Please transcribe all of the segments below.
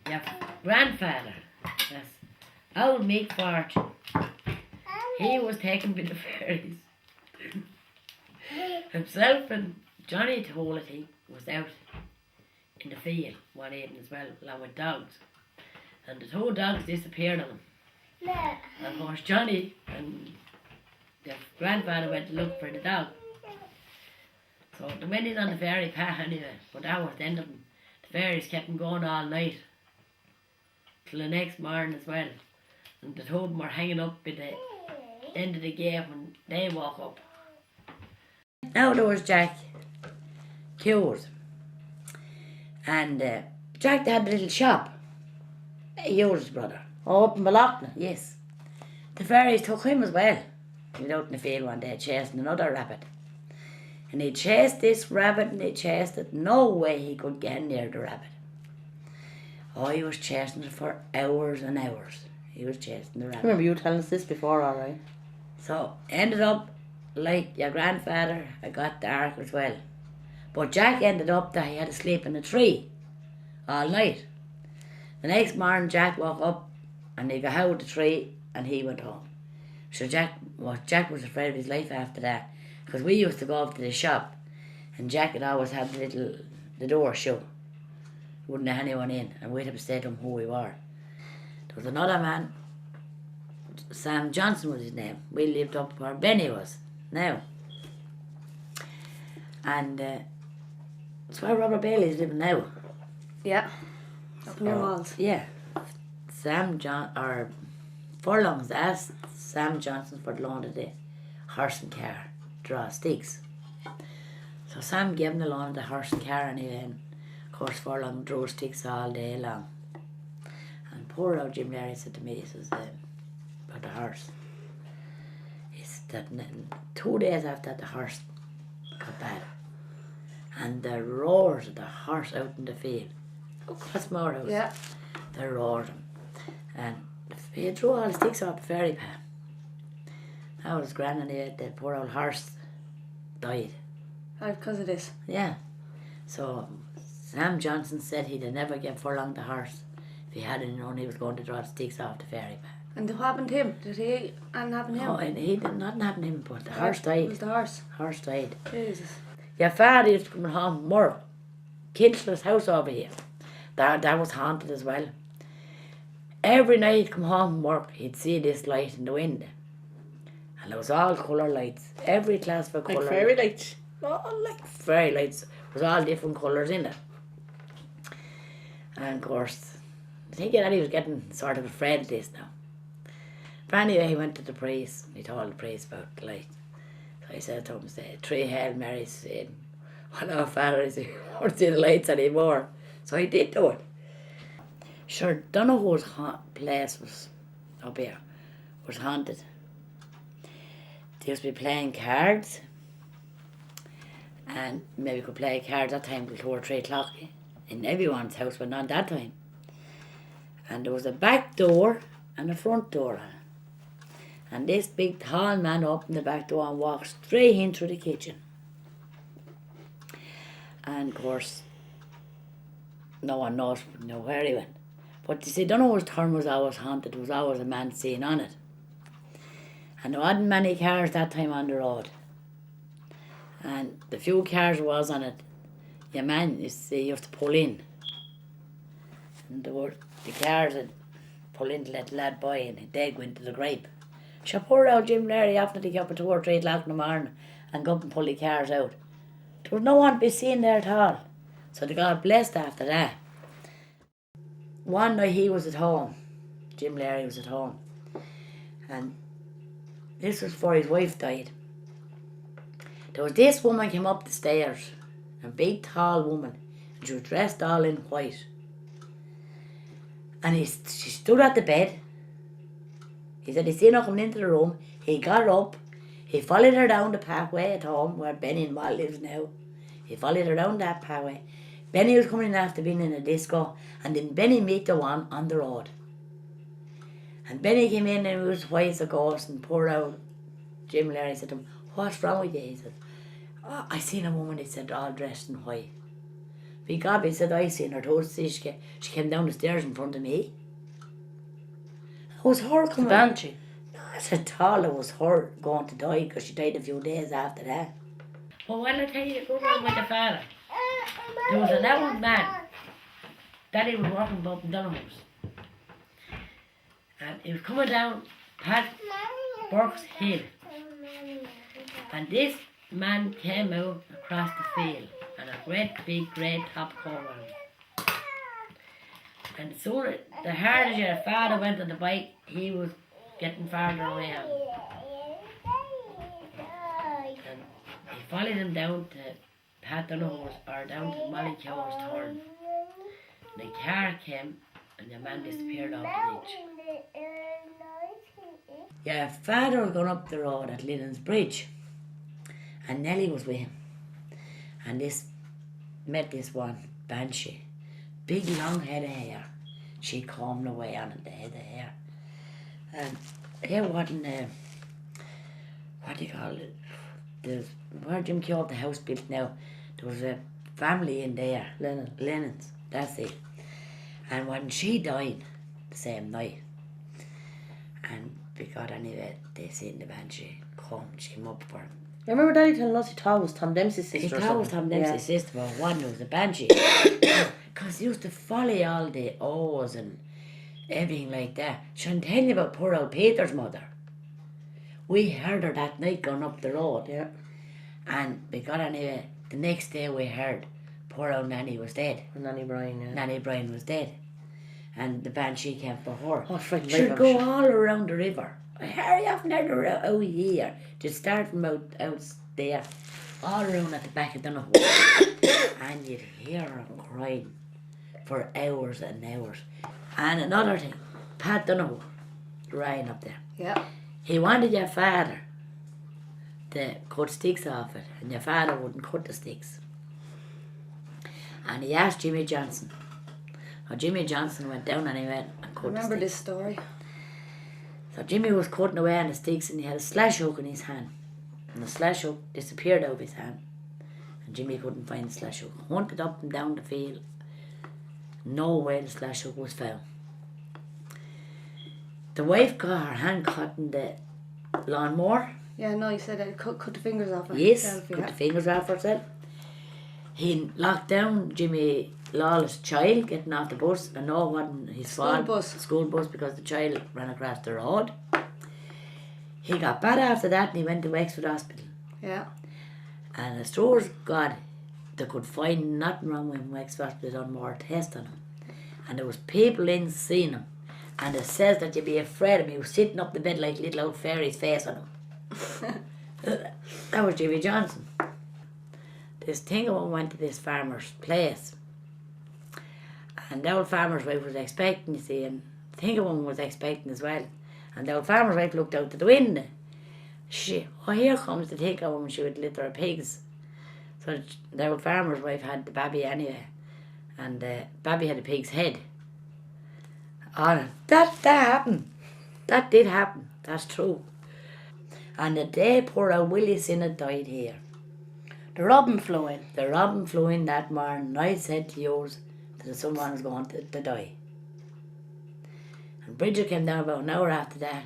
your grandfather, yes, old Mick Fort, he was taken by the fairies. Himself and Johnny told it he was out in the field one evening as well, along with dogs. And the two dogs disappeared on him. And of course Johnny and the grandfather went to look for the dog. So they went in on the fairy path anyway, but that was the end of them. The fairies kept them going all night, till the next morning as well. And the two of them were hanging up at the end of the gate when they woke up. Now there was Jack cured. And Jack had a little shop. Yours brother. Oh, up in Ballochna, yes. The fairies took him as well. He was out in the field one day chasing another rabbit. And he chased this rabbit and he chased it. No way he could get near the rabbit. Oh, he was chasing it for hours and hours. He was chasing the rabbit. I remember you telling us this before, alright. So, ended up like your grandfather, it got dark as well. But Jack ended up that he had to sleep in a tree all night. The next morning Jack woke up and he got out of the tree and he went home. So Jack was afraid of his life after that, because we used to go up to the shop and Jack had always had the door shut. Wouldn't let anyone in, and we'd have to say to him who we were. There was another man, Sam Johnson was his name. We lived up where Benny was now. And that's where Robert Bailey's living now. Yeah. Up near Walls. Yeah. Furlongs asked Sam Johnson for the loan of the horse and car, draw sticks. So Sam gave him the loan of the horse and car anyway, and of course Furlong drew sticks all day long. And poor old Jim Larry said to me, he says, about the horse. He said that 2 days after that the horse got bad. And the roars of the horse out in the field. That's more house. Yeah. They roared him. And he threw all the sticks off the ferry path. That was grand, and the poor old horse died. Oh, because of this. Yeah. So Sam Johnson said he'd never give Furlong the horse if he hadn't known he was going to draw the sticks off the ferry path. And what happened to him? Did he and happen to him? Oh, and he did nothing happen to him, but the horse died. It was the horse. Horse died. Jesus. Your father used to come home from work. Kinchler's house over here. That was haunted as well. Every night he'd come home from work, he'd see this light in the window. And it was all colour lights. Every class for colour. Like fairy lights. Oh, like fairy lights. It was all different colours in it. And of course, I think that he was getting sort of afraid of this now. But anyway, he went to the priest. He told the priest about the light. So he said to him, "Three Hail Marys," saying, "Well, our father is he won't see the lights anymore." So he did do it. Sure, don't know whose place was up here, was haunted. They used to be playing cards, and maybe could play cards that time till 2 or 3 o'clock in everyone's house, but not that time. And there was a back door and a front door on it. And this big tall man opened the back door and walked straight into the kitchen. And of course, no one knows where he went. But you see, don't know whose turn was always haunted. There was always a man seen on it. And there wasn't many cars that time on the road. And the few cars was on it, your man used to pull in. And the cars would pull in to let the lad by, and they'd go into the grape. So poor old Jim Larry often to get up at 2 or 3 o'clock in the morning and go up and pull the cars out. There was no one to be seen there at all. So they got blessed after that. One night he was at home. Jim Larry was at home. And this was before his wife died. There was this woman came up the stairs. A big tall woman. And she was dressed all in white. And she stood at the bed. He said he seen her coming into the room. He got up. He followed her down the pathway at home where Benny and Ma lives now. He followed her down that pathway. Benny was coming in after being in a disco, and then Benny met the one on the road. And Benny came in and he was white as a ghost, and poor old Jim Larry said to him, "What's wrong with you?" He said, "Oh, I seen a woman," he said, "all dressed in white." Big Gabby said I seen her toast. She came down the stairs in front of me. It was her The coming. banshee. Not at all. It was her going to die because she died a few days after that. But when I tell you, go around with the father, there was an old man. Daddy was walking up and down the house. And he was coming down Pat Burke's hill. And this man came out across the field and a great big grey top coat on him. And soon, the harder your father went on the bike, he was getting farther away on him. And he followed him down to Pat Dunahor's or down to Molly Cow's turn. And the car came and the man disappeared off the beach. Yeah, father was going up the road at Lennon's Bridge. And Nellie was with him. And met this one, Banshee. Big long head of hair. She combed away on it, the head of hair. And here wasn't, what do you call it? Where Jim Keogh the house built now, there was a family in there. Lennon's, that's it. And when she died the same night, and because anyway, they seen the Banshee come, she came up for him. I remember Daddy telling us he thought it was Tom Dempsey's He sister or thought it was something. Tom Dempsey's sister, but one was the Banshee. Because he used to follow all the O's and everything like that. Shouldn't tell you about poor old Peter's mother. We heard her that night going up the road. Yeah. And we got anyway, the next day we heard poor old Nanny was dead. And Nanny Bryan, yeah. Nanny Bryan was dead. And the Banshee came for her. Oh, frightened She'd life, go I'm sure. all around the river. I hurry up and heard her out here. Just start from out there, all around at the back of Donoghue. And you'd hear her crying for hours and hours. And another thing, Pat Donoghue, Ryan up there. Yeah. He wanted your father to cut sticks off it, and your father wouldn't cut the sticks. And he asked Jimmy Johnson. Now Jimmy Johnson went down and he went and cut I remember the this sticks. story. So Jimmy was cutting away on the sticks and he had a slash hook in his hand. And the slash hook disappeared out of his hand. And Jimmy couldn't find the slash hook. Hunted up and down the field. No way the slash hook was found. The wife got her hand caught in the lawnmower. Yeah, no, you said that cut the fingers off Yes, herself, cut yeah. the fingers off herself. He locked down Jimmy Lawless' child getting off the bus, and no, it wasn't his fault. School bus, because the child ran across the road. He got bad after that and he went to Wexford Hospital. Yeah. And as true as God, they could find nothing wrong with him. Wexford Hospital done more tests on him. And there was people in seeing him. And it says that you'd be afraid of him. He was sitting up the bed like little old fairy's face on him. That was Jimmy Johnson. This Tingawan went to this farmer's place. And the old farmer's wife was expecting, you see, and Tingawan was expecting as well. And the old farmer's wife looked out of the window. Here comes the Tingawan, she would litter of pigs. So the old farmer's wife had the baby anyway. And the baby had a pig's head. Oh, that happened. That did happen. That's true. And the day poor old Willie Sinnott died here. The robin flew in. The robin flew in that morning, and I said to yours that someone was going to die. And Bridget came down about an hour after that.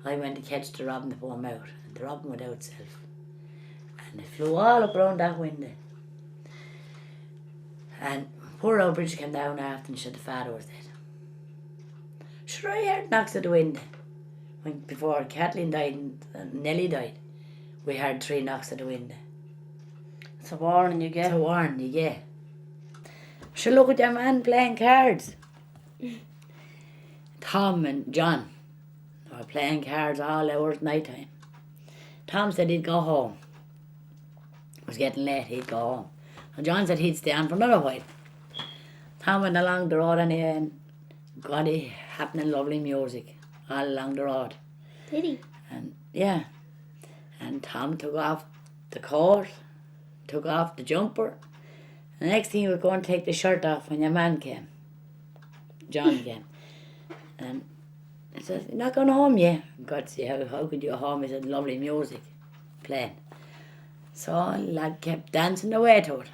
I went to catch the robin to pull him out, and the robin went out itself. And it flew all up around that window. And poor old Bridget came down after and said the father was dead. Sure, I heard knocks at the window. Before Kathleen died and Nellie died, we heard 3 knocks at the window. It's a warning you get. It's a warning you get. Sure, look at your man playing cards. Tom and John were playing cards all hours night time. Tom said he'd go home. It was getting late, he'd go home. And John said he'd stay on for another while. Tom went along the road anyway and got it happening lovely music all along the road. Did he? And yeah. And Tom took off the coat, took off the jumper. The next thing he was going to take the shirt off when your man came. John came. And he says, "You're not going home yet?" God said, how could you go home? He said, "Lovely music playing." So the lad kept dancing away to it.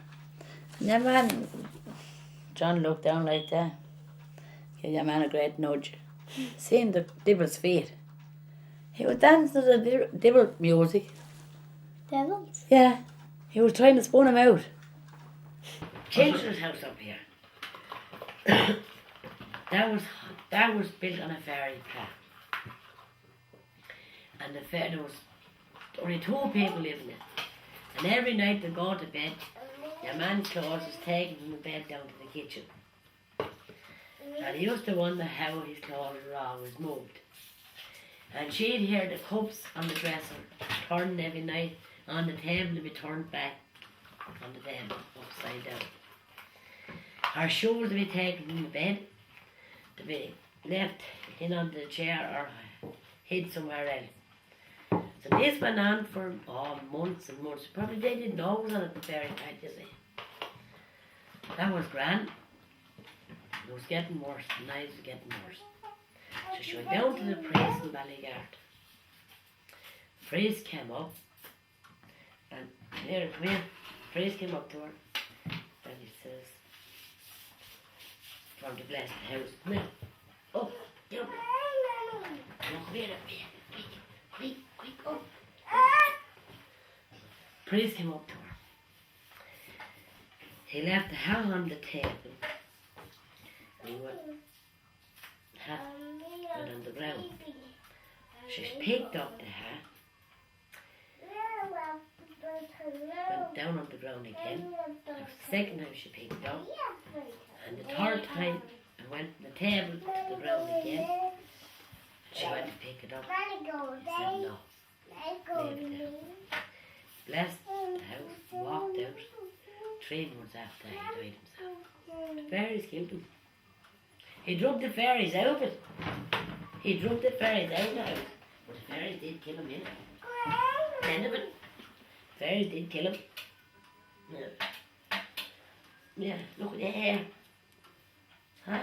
Yeah, man. John looked down like that. Give your man a great nudge. Seeing the devil's feet. He was dancing to the devil music. Devils? Yeah. He was trying to spawn him out. Chinchill's house up here. that was built on a fairy path. And there was only 2 people living in it. And every night they go to bed, your man's clothes was taken from the bed down to the kitchen. And he used to wonder how his clothes were always moved. And she'd hear the cups on the dresser turning every night on the table to be turned back on the table, upside down. Her shoes to be taken from the bed, to be left in on the chair or hid somewhere else. So this went on for months and months. Probably they didn't know it was on at the fairy path, you see. That was grand. It was getting worse. The knives were getting worse. So she went down to the priest in Ballygard. The priest came up, and here, come here. The priest came up to her, and he says, "From to bless the house." Come here. Oh, get up. No, come here. Quick, up. The priest came up to her. He left the hat on the table. And hat went on the ground. She picked up the hat, went down on the ground again. That was the second time she picked it up. And the third time, I went from the table to the ground again. She went to pick it up. I said, "No, leave it there." Blessed the house, walked out. 3 months after he died himself. The fairies killed him. He drug the fairies out of it. He drug the fairies out of the house. But the fairies did kill him in it. End of it. Fairies did kill him. Yeah, look at the hair. Huh?